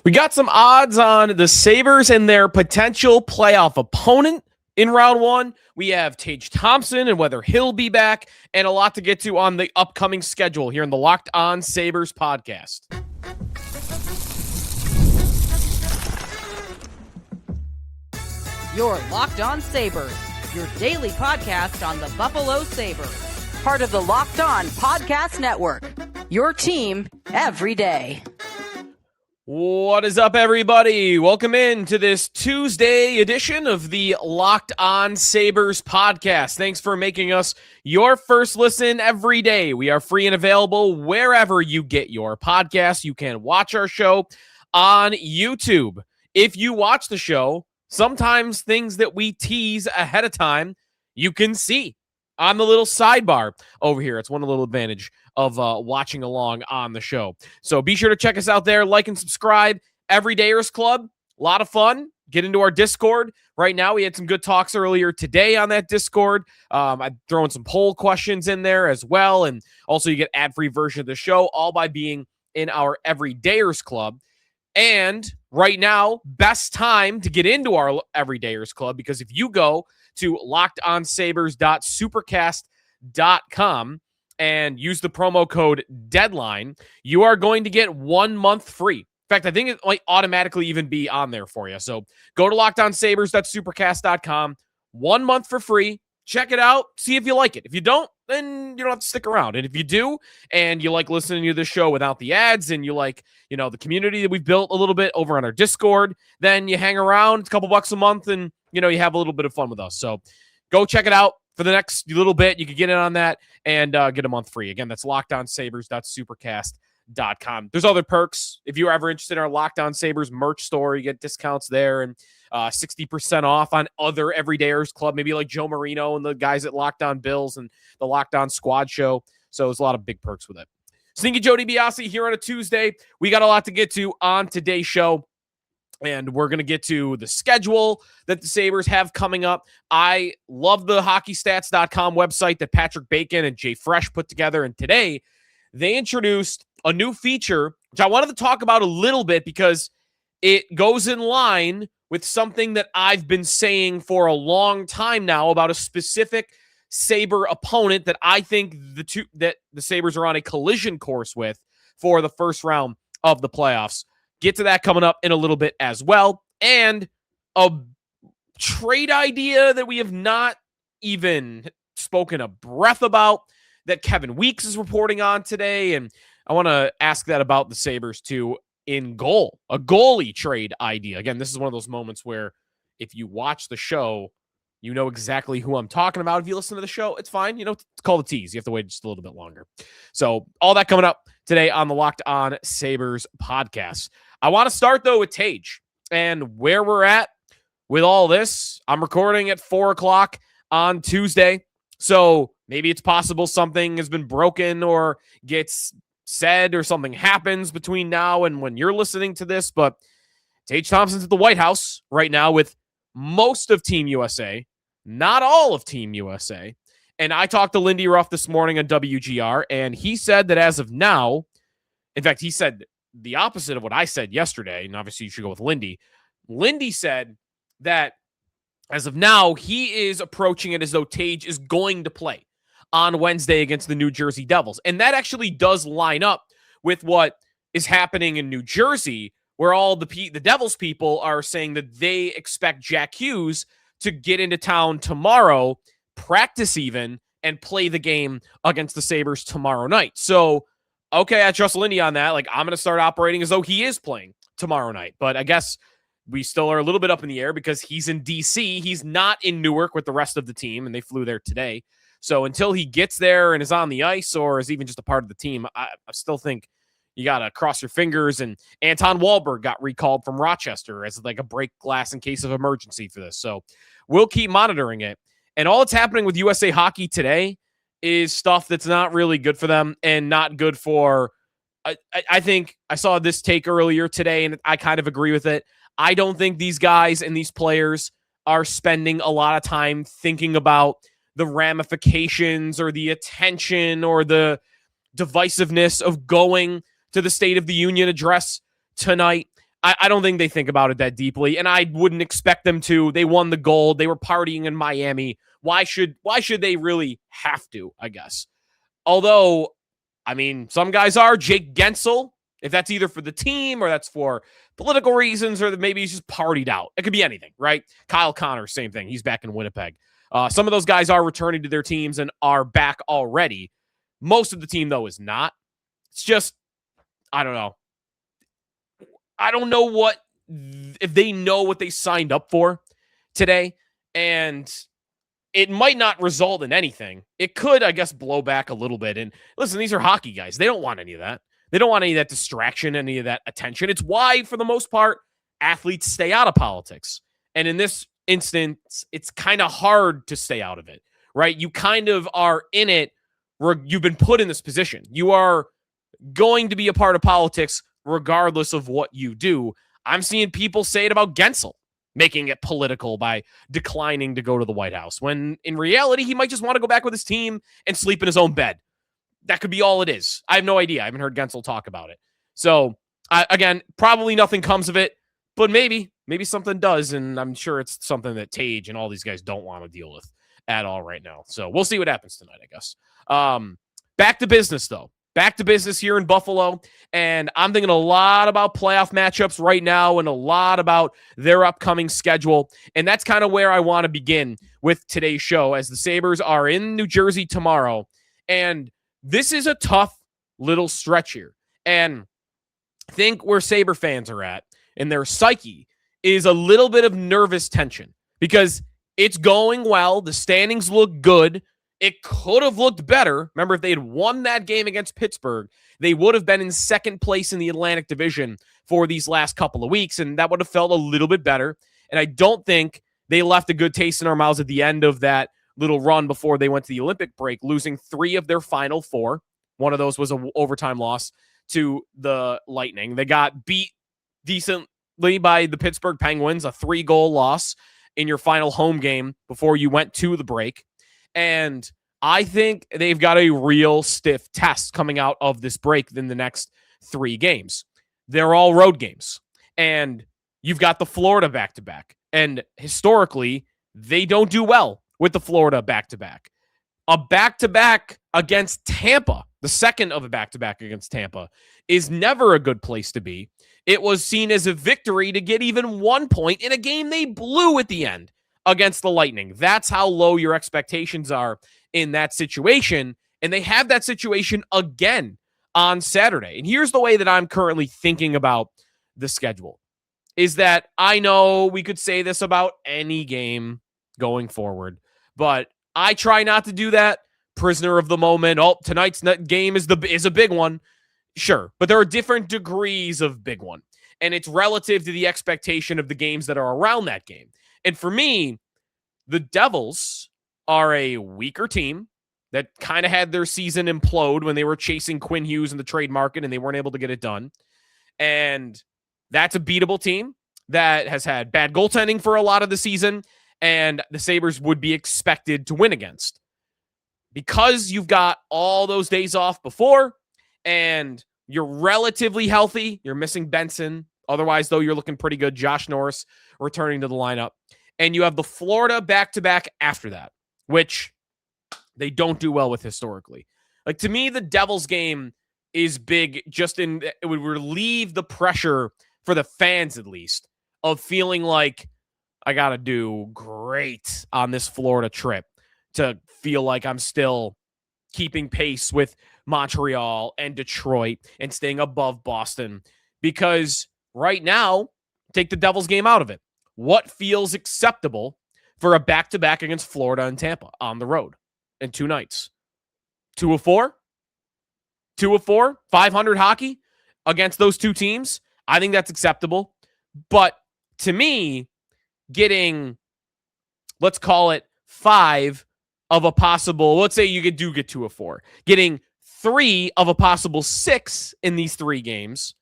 We got some odds on the Sabres and their potential playoff opponent in round one. We have Tage Thompson and whether he'll be back, and a lot to get to on the upcoming schedule here in the Locked On Sabres podcast. Your Locked On Sabres, your daily podcast on the Buffalo Sabres. Part of the Locked On Podcast Network, your team every day. What is up, everybody? Welcome in to this Tuesday edition of the Locked On Sabres podcast. Thanks for making us your first listen every day. We are free and available wherever you get your podcasts. You can watch our show on YouTube. If you watch the show, sometimes things that we tease ahead of time, you can see on the little sidebar over here. It's one little advantage of watching along on the show. So be sure to check us out there, like and subscribe. Everydayers Club, a lot of fun. Get into our Discord. Right now, we had some good talks earlier today on that Discord. I'm throwing some poll questions in there as well. And also you get ad-free version of the show, all by being in our Everydayers Club. And right now, best time to get into our Everydayers Club, because if you go to lockedonsabres.supercast.com and use the promo code DEADLINE, you are going to get 1 month free. In fact, I think it might automatically even be on there for you. So go to lockedonsabres.supercast.com, 1 month for free. Check it out. See if you like it. If you don't, then you don't have to stick around. And if you do, and you like listening to the show without the ads, and you like, the community that we've built a little bit over on our Discord, then you hang around. It's a couple bucks a month, and you have a little bit of fun with us. So go check it out for the next little bit. You can get in on that and get a month free. Again, that's lockedonsabres.supercast.com. There's other perks. If you're ever interested in our Locked On Sabres merch store, you get discounts there and 60% off on other Everydayers Club, maybe like Joe Marino and the guys at Locked On Bills and the Locked On Squad show. So there's a lot of big perks with it. Stinky Joe DiBiase here on a Tuesday. We got a lot to get to on today's show. And we're going to get to the schedule that the Sabres have coming up. I love the hockeystats.com website that Patrick Bacon and Jay Fresh put together. And today they introduced a new feature, which I wanted to talk about a little bit because it goes in line with something that I've been saying for a long time now about a specific Sabre opponent that I think the Sabres are on a collision course with for the first round of the playoffs. Get to that coming up in a little bit as well. And a trade idea that we have not even spoken a breath about that Kevin Weeks is reporting on today. And I want to ask that about the Sabres too in goal. A goalie trade idea. Again, this is one of those moments where if you watch the show, you know exactly who I'm talking about. If you listen to the show, it's fine. It's called a tease. You have to wait just a little bit longer. So all that coming up today on the Locked On Sabres podcast. I want to start, though, with Tage and where we're at with all this. I'm recording at 4 o'clock on Tuesday, so maybe it's possible something has been broken or gets said or something happens between now and when you're listening to this, but Tage Thompson's at the White House right now with most of Team USA, not all of Team USA, and I talked to Lindy Ruff this morning on WGR, and he said that as of now, in fact, he said the opposite of what I said yesterday, and obviously you should go with Lindy. Lindy said that as of now, he is approaching it as though Tage is going to play on Wednesday against the New Jersey Devils. And that actually does line up with what is happening in New Jersey, where all the Devils people are saying that they expect Jack Hughes to get into town tomorrow, practice even, and play the game against the Sabres tomorrow night. So, okay, I trust Lindy on that. Like, I'm going to start operating as though he is playing tomorrow night. But I guess we still are a little bit up in the air because he's in D.C. He's not in Newark with the rest of the team, and they flew there today. So until he gets there and is on the ice or is even just a part of the team, I still think you got to cross your fingers. And Anton Wahlberg got recalled from Rochester as like a break glass in case of emergency for this. So we'll keep monitoring it. And all that's happening with USA Hockey today is stuff that's not really good for them and not good for, I think I saw this take earlier today and I kind of agree with it. I don't think these guys and these players are spending a lot of time thinking about the ramifications or the attention or the divisiveness of going to the State of the Union address tonight. I don't think they think about it that deeply, and I wouldn't expect them to. They won the gold. They were partying in Miami. Why should they really have to, I guess? Although, I mean, some guys are. Jake Gensel, if that's either for the team or that's for political reasons or maybe he's just partied out. It could be anything, right? Kyle Connor, same thing. He's back in Winnipeg. Some of those guys are returning to their teams and are back already. Most of the team, though, is not. It's just, I don't know. I don't know if they know what they signed up for today, and it might not result in anything. It could, I guess, blow back a little bit. And listen, these are hockey guys. They don't want any of that. They don't want any of that distraction, any of that attention. It's why, for the most part, athletes stay out of politics. And in this instance, it's kind of hard to stay out of it, right? You kind of are in it. You've been put in this position. You are going to be a part of politics regardless of what you do. I'm seeing people say it about Gensel, making it political by declining to go to the White House, when in reality, he might just want to go back with his team and sleep in his own bed. That could be all it is. I have no idea. I haven't heard Gensel talk about it. So, again, probably nothing comes of it, but maybe something does, and I'm sure it's something that Tage and all these guys don't want to deal with at all right now. So we'll see what happens tonight, I guess. Back to business, though. Back to business here in Buffalo, and I'm thinking a lot about playoff matchups right now and a lot about their upcoming schedule, and that's kind of where I want to begin with today's show, as the Sabres are in New Jersey tomorrow, and this is a tough little stretch here, and I think where Sabre fans are at in their psyche is a little bit of nervous tension, because it's going well, the standings look good. It could have looked better. Remember, if they had won that game against Pittsburgh, they would have been in second place in the Atlantic Division for these last couple of weeks, and that would have felt a little bit better. And I don't think they left a good taste in our mouths at the end of that little run before they went to the Olympic break, losing 3 of their final 4. One of those was an overtime loss to the Lightning. They got beat decently by the Pittsburgh Penguins, a 3-goal loss in your final home game before you went to the break. And I think they've got a real stiff test coming out of this break in the next 3 games. They're all road games. And you've got the Florida back-to-back. And historically, they don't do well with the Florida back-to-back. A back-to-back against Tampa, the second of a back-to-back against Tampa, is never a good place to be. It was seen as a victory to get even 1 point in a game they blew at the end against the Lightning. That's how low your expectations are in that situation. And they have that situation again on Saturday. And here's the way that I'm currently thinking about the schedule, is that I know we could say this about any game going forward, but I try not to do that. Prisoner of the moment. Oh, tonight's game is a big one. Sure. But there are different degrees of big one. And it's relative to the expectation of the games that are around that game. And for me, the Devils are a weaker team that kind of had their season implode when they were chasing Quinn Hughes in the trade market and they weren't able to get it done. And that's a beatable team that has had bad goaltending for a lot of the season, and the Sabres would be expected to win against. Because you've got all those days off before and you're relatively healthy, you're missing Benson. Otherwise, though, you're looking pretty good. Josh Norris returning to the lineup. And you have the Florida back-to-back after that, which they don't do well with historically. Like, to me, the Devils game is big just in it would relieve the pressure for the fans, at least, of feeling like I got to do great on this Florida trip to feel like I'm still keeping pace with Montreal and Detroit and staying above Boston. Because right now, take the Devils game out of it. What feels acceptable for a back-to-back against Florida and Tampa on the road in 2 nights? 2 of 4? 2 of 4? 500 hockey against those 2 teams? I think that's acceptable. But to me, getting, let's call it 5 of a possible, let's say you do get 2 of 4. Getting 3 of a possible 6 in these 3 games,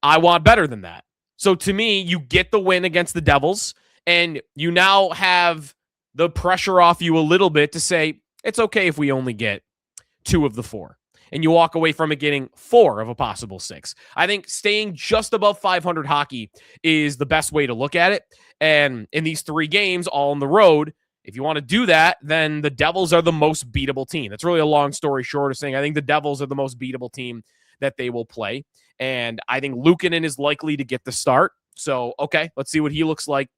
I want better than that. So to me, you get the win against the Devils, and you now have the pressure off you a little bit to say, it's okay if we only get 2 of the 4. and you walk away from it getting 4 of a possible 6. I think staying just above 500 hockey is the best way to look at it. And in these 3 games, all on the road, if you want to do that, then the Devils are the most beatable team. That's really a long story short of saying I think the Devils are the most beatable team that they will play. And I think Luukkonen is likely to get the start. So, okay, let's see what he looks like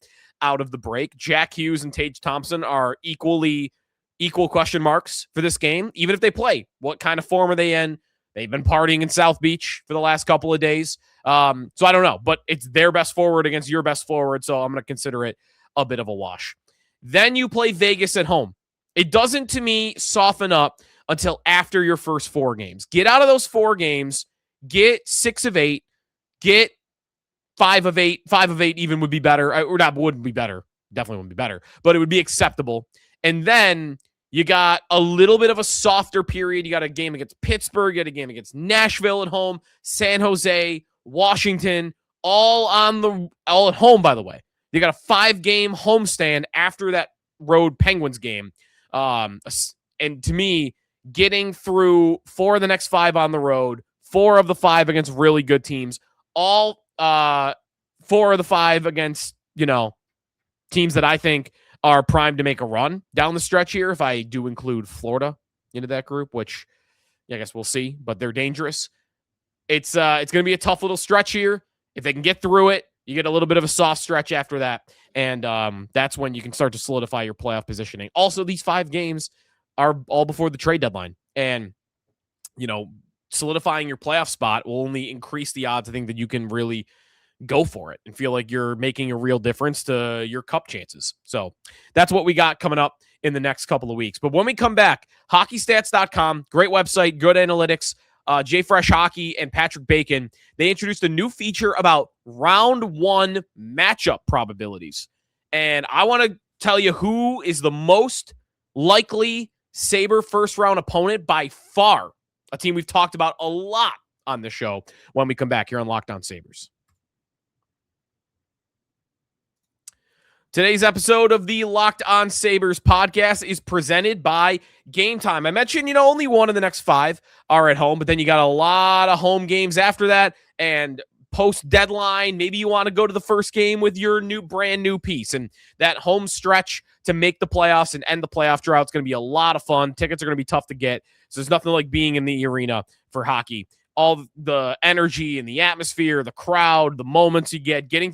out of the break. Jack Hughes and Tage Thompson are equal question marks for this game, even if they play. What kind of form are they in? They've been partying in South Beach for the last couple of days. So I don't know, but it's their best forward against your best forward, so I'm going to consider it a bit of a wash. Then you play Vegas at home. It doesn't, to me, soften up until after your first 4 games. Get out of those 4 games, get 6 of 8, get 5 of 8. 5 of 8 even would be better. Or not, wouldn't be better. Definitely wouldn't be better, but it would be acceptable. And then you got a little bit of a softer period. You got a game against Pittsburgh, you got a game against Nashville at home, San Jose, Washington, all at home, by the way. You got a 5-game homestand after that road Penguins game. And to me, getting through 4 of the next 5 on the road, 4 of the 5 against really good teams, all 4 of the 5 against, teams that I think are primed to make a run down the stretch here, if I do include Florida into that group, which I guess we'll see, but they're dangerous. It's going to be a tough little stretch here. If they can get through it, you get a little bit of a soft stretch after that, and that's when you can start to solidify your playoff positioning. Also, these 5 games are all before the trade deadline, and solidifying your playoff spot will only increase the odds, I think, that you can really go for it and feel like you're making a real difference to your cup chances. So that's what we got coming up in the next couple of weeks. But when we come back, hockeystats.com, great website, good analytics, JFresh Hockey and Patrick Bacon, they introduced a new feature about round 1 matchup probabilities. And I want to tell you who is the most likely Sabre first round opponent by far, a team we've talked about a lot on the show, when we come back here on Locked On Sabres. Today's episode of the Locked On Sabres podcast is presented by Game Time. I mentioned, only 1 of the next 5 are at home, but then you got a lot of home games after that, and post-deadline, maybe you want to go to the first game with your brand new piece, and that home stretch to make the playoffs and end the playoff drought is going to be a lot of fun. Tickets are going to be tough to get, so there's nothing like being in the arena for hockey. All the energy and the atmosphere, the crowd, the moments you get, getting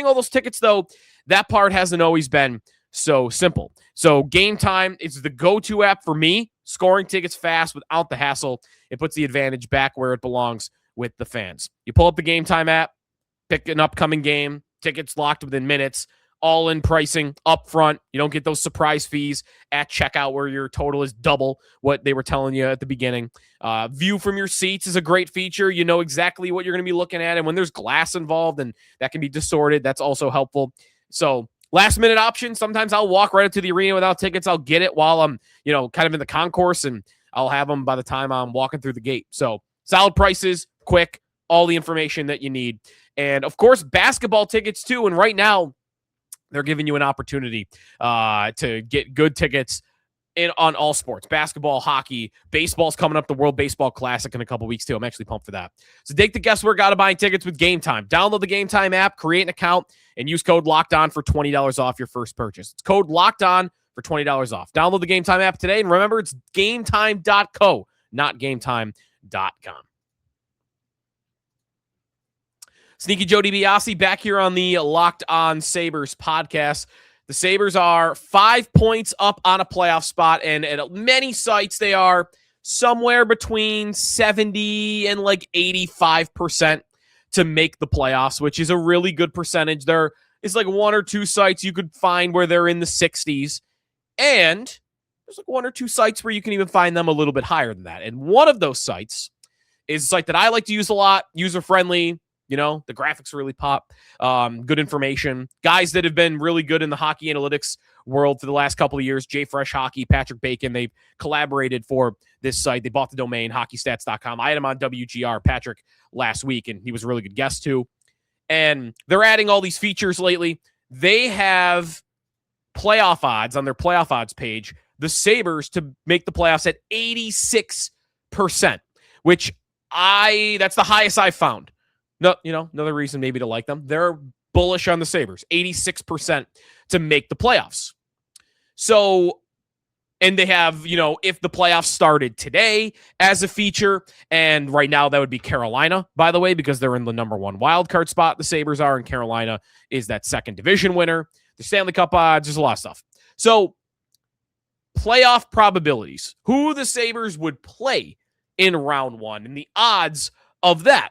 all those tickets, though, that part hasn't always been so simple. So Game Time is the go-to app for me. Scoring tickets fast without the hassle. It puts the advantage back where it belongs with the fans. You pull up the Game Time app, pick an upcoming game, tickets locked within minutes, all-in pricing up front. You don't get those surprise fees at checkout where your total is double what they were telling you at the beginning. View from your seats is a great feature. You know exactly what you're going to be looking at. And when there's glass involved and that can be distorted, that's also helpful. So last minute option. Sometimes I'll walk right up to the arena without tickets. I'll get it while I'm, kind of in the concourse, and I'll have them by the time I'm walking through the gate. So solid prices, quick, all the information that you need. And of course, basketball tickets too. And right now they're giving you an opportunity to get good tickets on all sports, basketball, hockey, baseball's coming up, the World Baseball Classic in a couple weeks too. I'm actually pumped for that. So take the guesswork out of buying tickets with Game Time. Download the Game Time app, create an account, and use code LOCKEDON for $20 off your first purchase. It's code LOCKEDON for $20 off. Download the Game Time app today, and remember, it's GameTime.co, not GameTime.com. Sneaky Joe DiBiase back here on the Locked On Sabres podcast. The Sabres are 5 points up on a playoff spot, and at many sites they are somewhere between 70 and 85% to make the playoffs, which is a really good percentage. There is 1 or 2 sites you could find where they're in the 60s, and there's 1 or 2 sites where you can even find them a little bit higher than that. And one of those sites is a site that I like to use a lot, user-friendly. The graphics really pop, good information. Guys that have been really good in the hockey analytics world for the last couple of years, JFresh Hockey, Patrick Bacon, they've collaborated for this site. They bought the domain, hockeystats.com. I had him on WGR, Patrick, last week, and he was a really good guest too. And they're adding all these features lately. They have playoff odds on their playoff odds page, the Sabres to make the playoffs at 86%. which that's the highest I've found. No, another reason maybe to like them. They're bullish on the Sabres, 86% to make the playoffs. So, and they have, if the playoffs started today as a feature, and right now that would be Carolina, by the way, because they're in the number 1 wild card spot, the Sabres are, and Carolina is that second division winner. The Stanley Cup odds, there's a lot of stuff. So, playoff probabilities, who the Sabres would play in round 1, and the odds of that.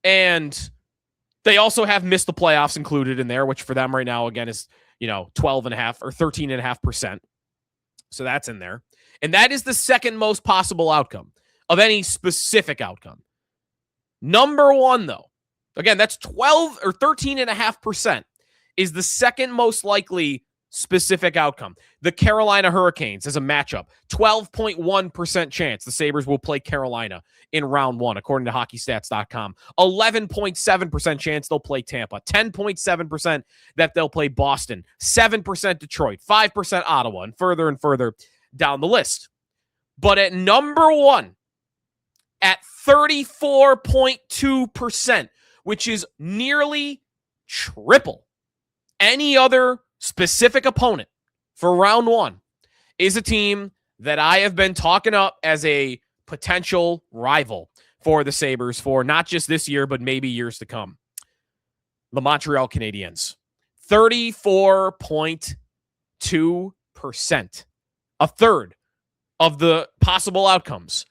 And they also have missed the playoffs included in there, which for them right now, again, is, 12.5 or 13.5%. So that's in there. And that is the second most possible outcome of any specific outcome. Number 1, though, again, that's 12 or 13.5% is the second most likely specific outcome. The Carolina Hurricanes as a matchup, 12.1% chance the Sabres will play Carolina in round 1, according to hockeystats.com. 11.7% chance they'll play Tampa. 10.7% that they'll play Boston. 7% Detroit. 5% Ottawa, and further down the list. But at number 1, at 34.2%, which is nearly triple any other specific opponent for round 1, is a team that I have been talking up as a potential rival for the Sabres for not just this year, but maybe years to come. The Montreal Canadiens. 34.2%. A third of the possible outcomes,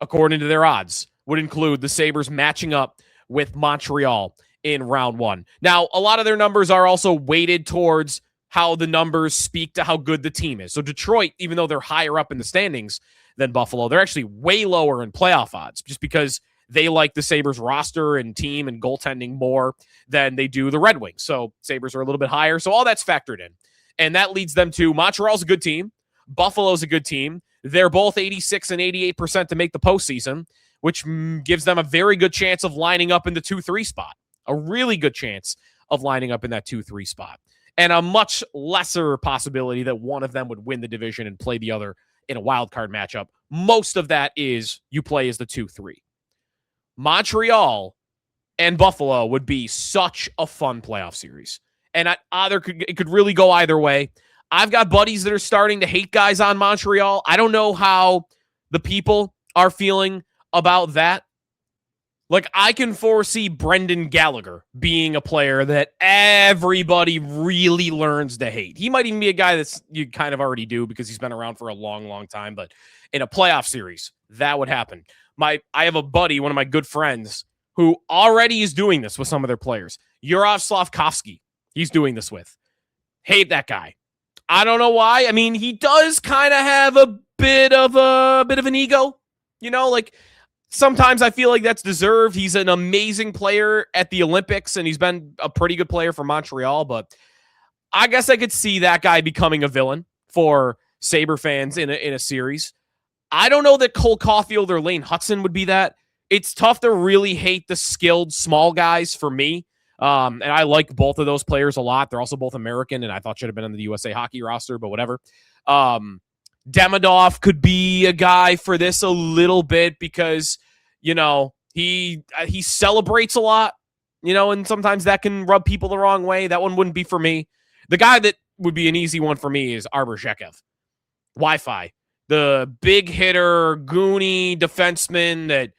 according to their odds, would include the Sabres matching up with Montreal in round 1. Now, a lot of their numbers are also weighted towards how the numbers speak to how good the team is. So Detroit, even though they're higher up in the standings than Buffalo, they're actually way lower in playoff odds just because they like the Sabres roster and team and goaltending more than they do the Red Wings. So Sabres are a little bit higher. So all that's factored in. And that leads them to Montreal's a good team. Buffalo's a good team. They're both 86 and 88% to make the postseason, which gives them a very good chance of lining up in the 2-3 spot. A really good chance of lining up in that 2-3 spot. And a much lesser possibility that one of them would win the division and play the other in a wild card matchup. Most of that is you play as the 2-3. Montreal and Buffalo would be such a fun playoff series. And it could really go either way. I've got buddies that are starting to hate guys on Montreal. I don't know how the people are feeling about that. Like, I can foresee Brendan Gallagher being a player that everybody really learns to hate. He might even be a guy that's you kind of already do because he's been around for a long, long time. But in a playoff series, that would happen. I have a buddy, one of my good friends, who already is doing this with some of their players. Juraj Slavkovsky, he's doing this with. Hate that guy. I don't know why. I mean, he does kind of have a bit of an ego, sometimes I feel like that's deserved. He's an amazing player at the Olympics, and he's been a pretty good player for Montreal, but I guess I could see that guy becoming a villain for Sabre fans in a series. I don't know that Cole Caulfield or Lane Hudson would be that. It's tough to really hate the skilled small guys for me, and I like both of those players a lot. They're also both American, and I thought should have been on the USA Hockey roster, but whatever. Demidov could be a guy for this a little bit because, he celebrates a lot, and sometimes that can rub people the wrong way. That one wouldn't be for me. The guy that would be an easy one for me is Arbor Zhekev. Wi-Fi. The big hitter, goony defenseman that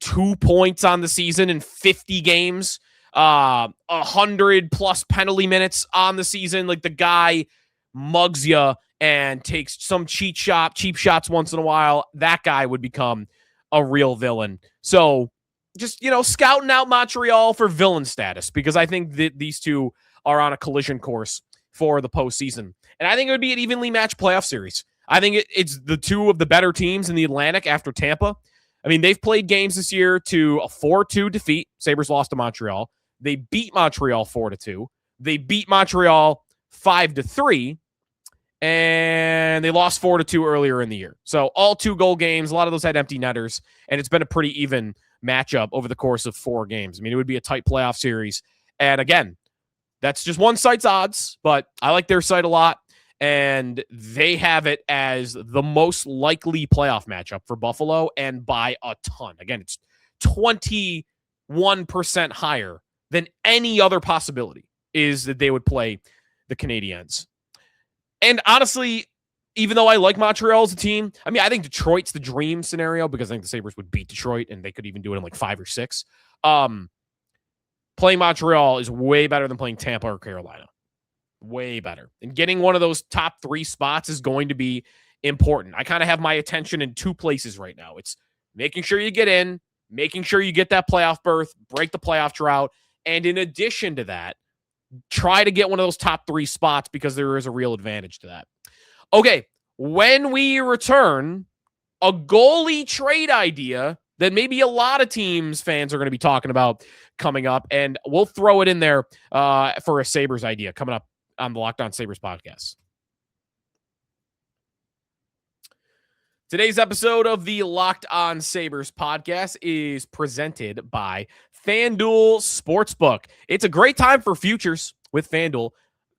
2 points on the season in 50 games, 100 plus penalty minutes on the season. Like, the guy mugs you and takes some cheap shots once in a while. That guy would become a real villain. So just, scouting out Montreal for villain status, because I think that these two are on a collision course for the postseason. And I think it would be an evenly matched playoff series. I think it's the two of the better teams in the Atlantic after Tampa. I mean, they've played games this year to a 4-2 defeat. Sabres lost to Montreal. They beat Montreal 4-2. They beat Montreal 5-3. And they lost 4-2 earlier in the year. So all 2-goal games, a lot of those had empty netters, and it's been a pretty even matchup over the course of 4 games. I mean, it would be a tight playoff series. And again, that's just one site's odds, but I like their site a lot. and they have it as the most likely playoff matchup for Buffalo, and by a ton. Again, it's 21% higher than any other possibility is that they would play the Canadiens. And honestly, even though I like Montreal as a team, I mean, I think Detroit's the dream scenario because I think the Sabres would beat Detroit and they could even do it in like 5 or 6. Playing Montreal is way better than playing Tampa or Carolina. Way better. And getting one of those top 3 spots is going to be important. I kind of have my attention in 2 places right now. It's making sure you get in, making sure you get that playoff berth, break the playoff drought, and in addition to that, try to get one of those top 3 spots because there is a real advantage to that. Okay, when we return, a goalie trade idea that maybe a lot of teams fans are going to be talking about coming up, and we'll throw it in there for a Sabres idea coming up on the Locked On Sabres podcast. Today's episode of the Locked On Sabres podcast is presented by FanDuel Sportsbook. It's a great time for futures with FanDuel.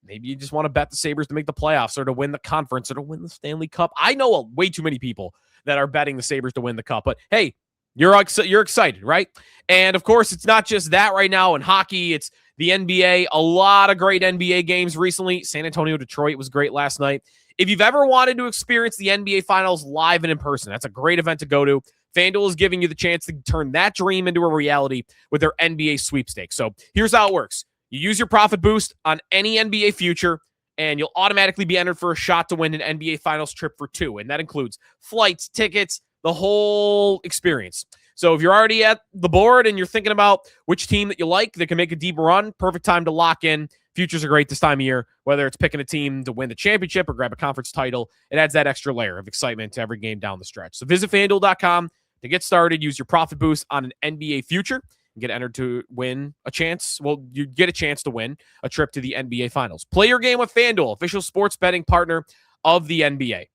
Maybe you just want to bet the Sabres to make the playoffs or to win the conference or to win the Stanley Cup. I know way too many people that are betting the Sabres to win the cup, but hey, you're excited, right? And of course, it's not just that right now in hockey. It's the NBA. A lot of great NBA games recently. San Antonio, Detroit was great last night. If you've ever wanted to experience the NBA Finals live and in person, that's a great event to go to. FanDuel is giving you the chance to turn that dream into a reality with their NBA sweepstakes. So here's how it works. You use your profit boost on any NBA future, and you'll automatically be entered for a shot to win an NBA Finals trip for 2. And that includes flights, tickets, the whole experience. So if you're already at the board and you're thinking about which team that you like that can make a deep run, perfect time to lock in. Futures are great this time of year, whether it's picking a team to win the championship or grab a conference title. It adds that extra layer of excitement to every game down the stretch. So visit FanDuel.com to get started. Use your profit boost on an NBA future and get entered to win a chance. Well, you get a chance to win a trip to the NBA Finals. Play your game with FanDuel, official sports betting partner of the NBA.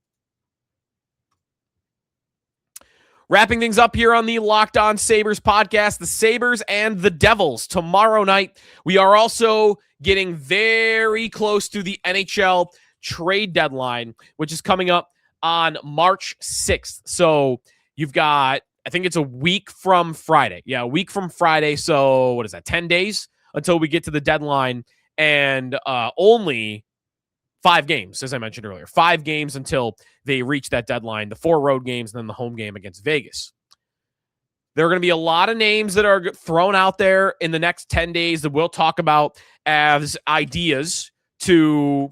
Wrapping things up here on the Locked On Sabres podcast, the Sabres and the Devils tomorrow night. We are also getting very close to the NHL trade deadline, which is coming up on March 6th. So you've got, I think it's a week from Friday. Yeah, a week from Friday. So what is that, 10 days until we get to the deadline, and only 5 games, as I mentioned earlier. 5 games until they reach that deadline, the 4 road games, and then the home game against Vegas. There are going to be a lot of names that are thrown out there in the next 10 days that we'll talk about as ideas to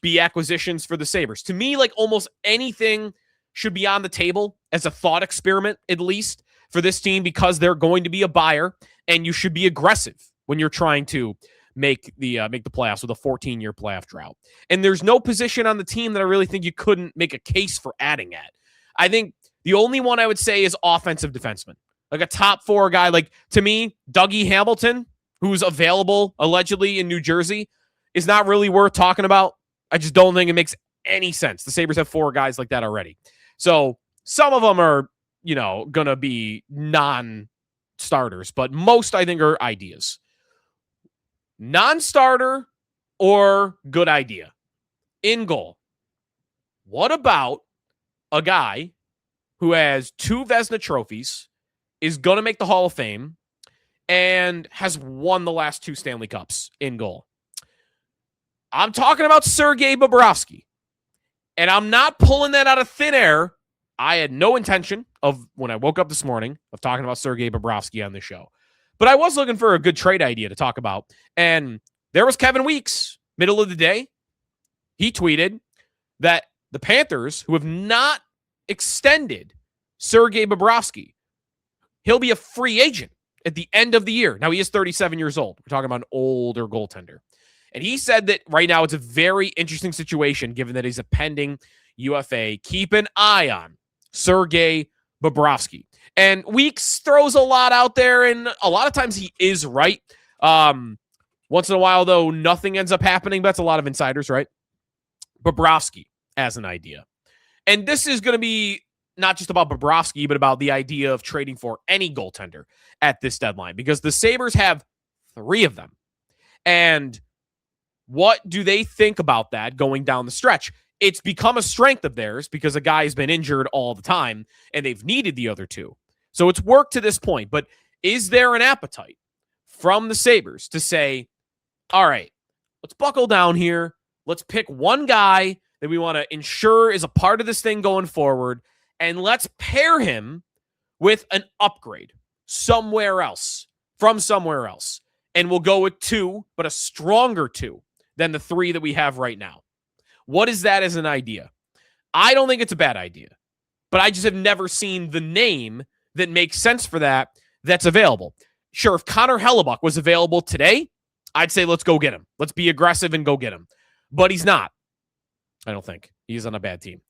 be acquisitions for the Sabres. To me, like almost anything should be on the table as a thought experiment, at least, for this team, because they're going to be a buyer, and you should be aggressive when you're trying to make the playoffs with a 14-year playoff drought. And there's no position on the team that I really think you couldn't make a case for adding at. I think the only one I would say is offensive defenseman. Like a top 4 guy. Like, to me, Dougie Hamilton, who's available allegedly in New Jersey, is not really worth talking about. I just don't think it makes any sense. The Sabres have 4 guys like that already. So some of them are, going to be non-starters, but most I think are ideas. Non-starter or good idea. In goal. What about a guy who has 2 Vezina trophies, is going to make the Hall of Fame, and has won the last 2 Stanley Cups in goal? I'm talking about Sergei Bobrovsky. And I'm not pulling that out of thin air. I had no intention of, when I woke up this morning, of talking about Sergei Bobrovsky on the show. But I was looking for a good trade idea to talk about. And there was Kevin Weeks, middle of the day. He tweeted that the Panthers, who have not extended Sergei Bobrovsky, he'll be a free agent at the end of the year. Now, he is 37 years old. We're talking about an older goaltender. And he said that right now it's a very interesting situation, given that he's a pending UFA. Keep an eye on Sergei Bobrovsky. And Weeks throws a lot out there, and a lot of times he is right. Once in a while, though, nothing ends up happening. But that's a lot of insiders, right? Bobrovsky as an idea. And this is going to be not just about Bobrovsky, but about the idea of trading for any goaltender at this deadline, because the Sabres have 3 of them. And What do they think about that going down the stretch? It's become a strength of theirs because a guy's been injured all the time and they've needed the other two. So it's worked to this point. But is there an appetite from the Sabres to say, all right, let's buckle down here. Let's pick one guy that we want to ensure is a part of this thing going forward, and let's pair him with an upgrade somewhere else, from somewhere else. And we'll go with two, but a stronger two than the three that we have right now. What is that as an idea? I don't think it's a bad idea, but I just have never seen the name that makes sense for that that's available. Sure, if Connor Hellebuck was available today, I'd say let's go get him. Let's be aggressive and go get him. But he's not. I don't think. He's on a bad team.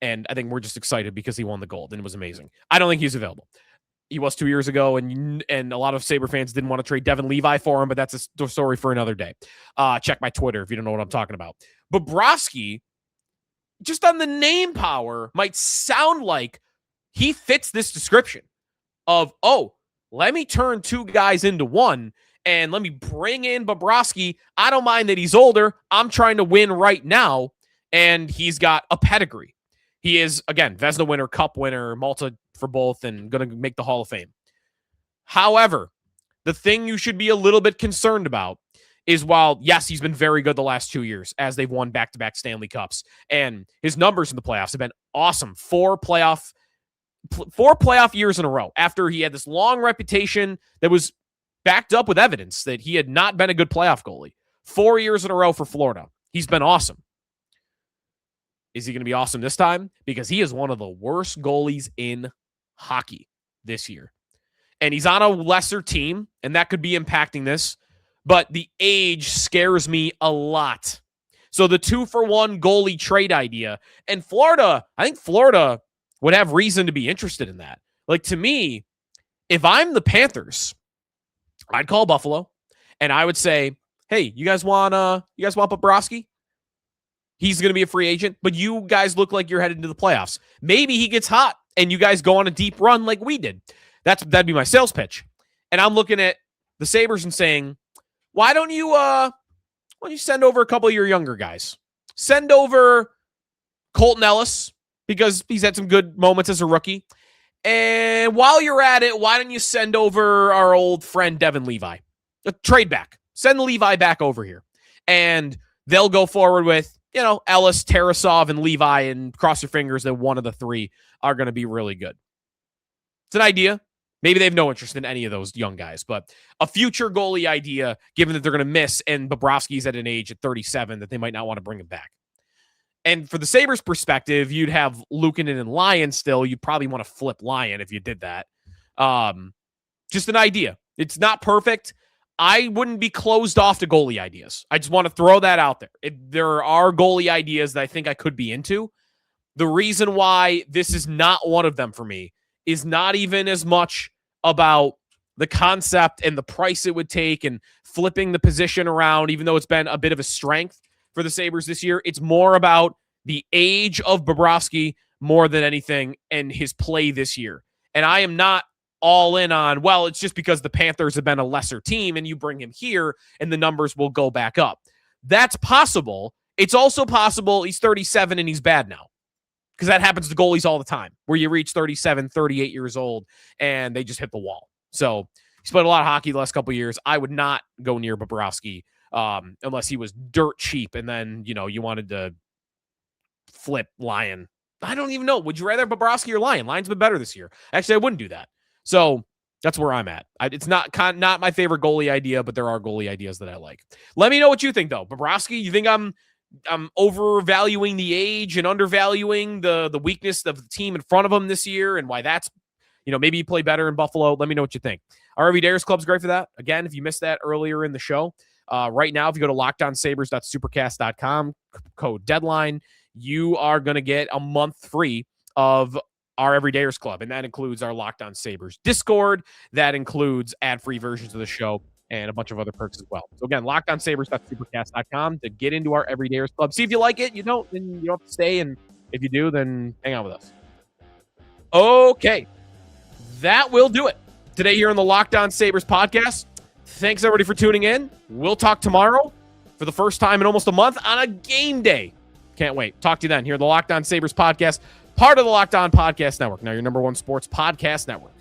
And I think we're just excited because he won the gold and it was amazing. I don't think he's available. He was 2 years ago, and a lot of Sabre fans didn't want to trade Devin Levi for him, but that's a story for another day. Check my Twitter if you don't know what I'm talking about. Bobrovsky, just on the name power, might sound like he fits this description of, oh, let me turn two guys into one, and let me bring in Bobrovsky. I don't mind that he's older. I'm trying to win right now, and he's got a pedigree. He is, again, Vezina winner, Cup winner, Malta for both, and going to make the Hall of Fame. However, the thing you should be a little bit concerned about is while, yes, he's been very good the last 2 years as they've won back-to-back Stanley Cups, and his numbers in the playoffs have been awesome. Four playoff years in a row after he had this long reputation that was backed up with evidence that he had not been a good playoff goalie. 4 years in a row for Florida. He's been awesome. Is he going to be awesome this time? Because he is one of the worst goalies in hockey this year. And he's on a lesser team, and that could be impacting this. But the age scares me a lot. So the 2-for-1 goalie trade idea. And Florida, I think Florida would have reason to be interested in that. Like, to me, if I'm the Panthers, I'd call Buffalo, and I would say, hey, you guys want Bobrovsky? He's going to be a free agent, but you guys look like you're headed into the playoffs. Maybe he gets hot and you guys go on a deep run like we did. That'd be my sales pitch. And I'm looking at the Sabres and saying, why don't you send over a couple of your younger guys? Send over Colton Ellis because he's had some good moments as a rookie. And while you're at it, why don't you send over our old friend Devin Levi? A trade back. Send Levi back over here. And they'll go forward with, Ellis, Tarasov, and Levi, and cross your fingers that one of the three are going to be really good. It's an idea. Maybe they have no interest in any of those young guys, but a future goalie idea, given that they're going to miss, and Bobrovsky's at an age at 37 that they might not want to bring him back. And for the Sabres' perspective, you'd have Luukkonen and Lyon still. You'd probably want to flip Lyon if you did that. Just an idea. It's not perfect. I wouldn't be closed off to goalie ideas. I just want to throw that out there. There are goalie ideas that I think I could be into. The reason why this is not one of them for me is not even as much about the concept and the price it would take and flipping the position around, even though it's been a bit of a strength for the Sabres this year. It's more about the age of Bobrovsky more than anything and his play this year. And I am not all in on, well, it's just because the Panthers have been a lesser team and you bring him here and the numbers will go back up. That's possible. It's also possible he's 37 and he's bad now, because that happens to goalies all the time where you reach 37, 38 years old and they just hit the wall. So he's played a lot of hockey the last couple of years. I would not go near Bobrovsky unless he was dirt cheap and then, you wanted to flip Lyon. I don't even know. Would you rather Bobrovsky or Lyon? Lyon's been better this year. Actually, I wouldn't do that. So that's where I'm at. It's not my favorite goalie idea, but there are goalie ideas that I like. Let me know what you think, though. Bobrovsky, you think I'm overvaluing the age and undervaluing the weakness of the team in front of him this year and why that's, maybe you play better in Buffalo. Let me know what you think. Our Everydayers Club's great for that. Again, if you missed that earlier in the show, right now, if you go to LockedOnSabres.supercast.com, code deadline, you are going to get a month free of our Everydayers Club, and that includes our Locked On Sabres Discord. That includes ad-free versions of the show and a bunch of other perks as well. So again, LockedOnSabres.supercast.com to get into our Everydayers Club. See if you like it. You don't, then you don't have to stay, and if you do, then hang out with us. Okay, that will do it today here on the Locked On Sabres podcast. Thanks, everybody, for tuning in. We'll talk tomorrow. for the first time in almost a month on a game day. Can't wait. Talk to you then here at the Locked On Sabres podcast, part of the Locked On Podcast Network. Now your number one sports podcast network.